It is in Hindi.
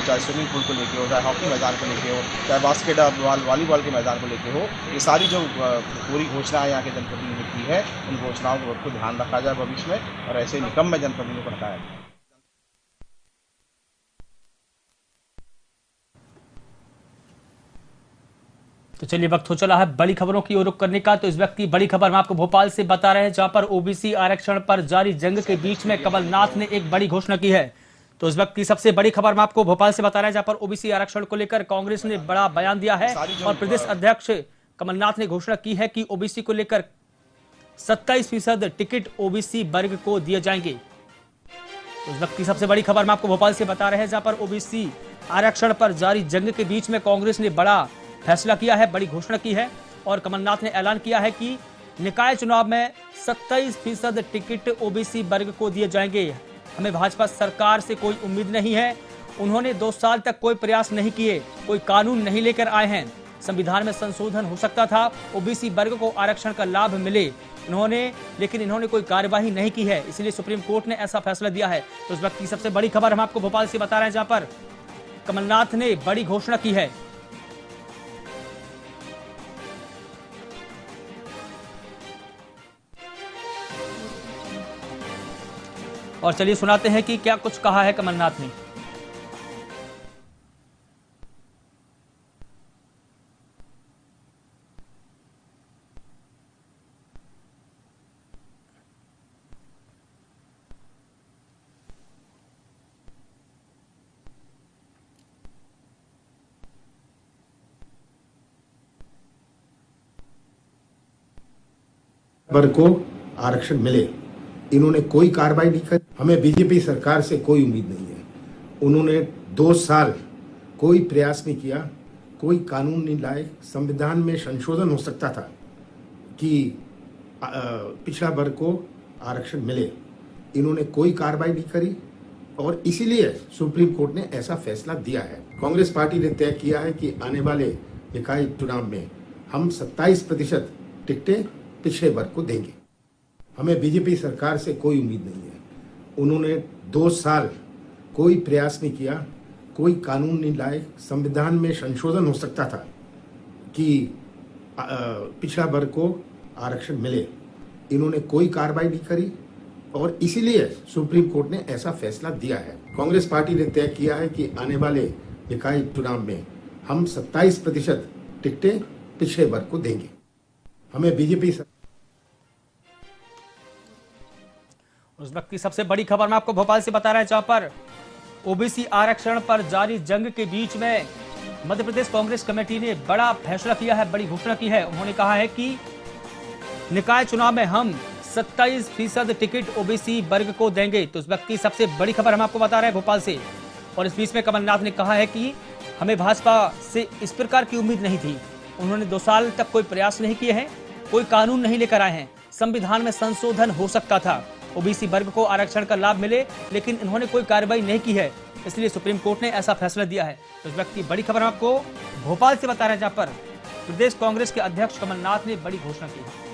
हो, चाहे स्विमिंग पूल को लेके हो, चाहे हॉकी मैदान को लेके हो, चाहे बास्केटबॉल वॉलीबॉल के मैदान को लेके हो, ये सारी जो पूरी घोषणाएं यहाँ के जनप्रतिनिधियों ने की है, उन घोषणाओं को ध्यान रखा जाए भविष्य में और ऐसे निकम्मे जनप्रतिनिधियों को हटाया जाए। तो चलिए वक्त हो चला है बड़ी खबरों की ओर रुख करने का। तो इस वक्त की बड़ी खबर हम आपको भोपाल से बता रहे हैं, जहां पर ओबीसी आरक्षण पर जारी जंग के बीच में कमलनाथ ने एक बड़ी घोषणा की है। तो इस वक्त की सबसे बड़ी खबर हम आपको भोपाल से बता रहे हैं, जहां पर ओबीसी आरक्षण को लेकर कांग्रेस ने बड़ा बयान दिया है और प्रदेश अध्यक्ष कमलनाथ ने घोषणा की है कि ओबीसी को लेकर 27% टिकट ओबीसी वर्ग को दिए जाएंगे। तो इस वक्त की सबसे बड़ी खबर हम आपको भोपाल से बता रहे हैं, जहां पर ओबीसी आरक्षण पर जारी जंग के बीच में कांग्रेस ने बड़ा फैसला किया है, बड़ी घोषणा की है और कमलनाथ ने ऐलान किया है कि निकाय चुनाव में 27% टिकट ओबीसी वर्ग को दिए जाएंगे। हमें भाजपा सरकार से कोई उम्मीद नहीं है। उन्होंने 2 साल तक कोई प्रयास नहीं किए, कोई कानून नहीं लेकर आए हैं। संविधान में संशोधन हो सकता था, ओबीसी वर्ग को आरक्षण का लाभ मिले, लेकिन इन्होंने कोई कार्यवाही नहीं की है, इसलिए सुप्रीम कोर्ट ने ऐसा फैसला दिया है। तो इस वक्त की सबसे बड़ी खबर हम आपको भोपाल से बता रहे हैं, जहां पर कमलनाथ ने बड़ी घोषणा की है। और चलिए सुनाते हैं कि क्या कुछ कहा है कमलनाथ ने। वर्ग को आरक्षण मिले, इन्होंने कोई कार्रवाई नहीं करी। हमें बीजेपी सरकार से कोई उम्मीद नहीं है। उन्होंने 2 साल कोई प्रयास नहीं किया, कोई कानून नहीं लाए। संविधान में संशोधन हो सकता था कि पिछड़ा वर्ग को आरक्षण मिले, इन्होंने कोई कार्रवाई नहीं करी और इसीलिए सुप्रीम कोर्ट ने ऐसा फैसला दिया है। कांग्रेस पार्टी ने तय किया है कि आने वाले निकाय चुनाव में हम 27% टिकटें पिछड़े वर्ग को देंगे। हमें बीजेपी सरकार से कोई उम्मीद नहीं है। उन्होंने 2 साल कोई प्रयास नहीं किया, कोई कानून नहीं लाए। संविधान में संशोधन हो सकता था कि पिछड़ा वर्ग को आरक्षण मिले, इन्होंने कोई कार्रवाई नहीं करी और इसीलिए सुप्रीम कोर्ट ने ऐसा फैसला दिया है। कांग्रेस पार्टी ने तय किया है कि आने वाले निकाय चुनाव में हम 27% टिकटें पिछड़े वर्ग को देंगे। हमें बीजेपी उस वक्त की सबसे बड़ी खबर मैं आपको भोपाल से बता रहे हैं, जहां पर ओबीसी आरक्षण पर जारी जंग के बीच में मध्य प्रदेश कांग्रेस कमेटी ने बड़ा फैसला किया है, बड़ी घोषणा की है। उन्होंने कहा है कि निकाय चुनाव में हम 27% टिकट ओबीसी वर्ग को देंगे। तो इस वक्त की सबसे बड़ी खबर हम आपको बता रहे हैं भोपाल से। और इस बीच में कमलनाथ ने कहा है कि हमें भाजपा से इस प्रकार की उम्मीद नहीं थी। उन्होंने 2 साल तक कोई प्रयास नहीं किए हैं, कोई कानून नहीं लेकर आए हैं। संविधान में संशोधन हो सकता था, ओबीसी वर्ग को आरक्षण का लाभ मिले, लेकिन इन्होंने कोई कार्रवाई नहीं की है, इसलिए सुप्रीम कोर्ट ने ऐसा फैसला दिया है। तो इस वक्त की बड़ी खबर हम आपको भोपाल से बता रहे हैं, जहां पर प्रदेश कांग्रेस के अध्यक्ष कमलनाथ ने बड़ी घोषणा की है।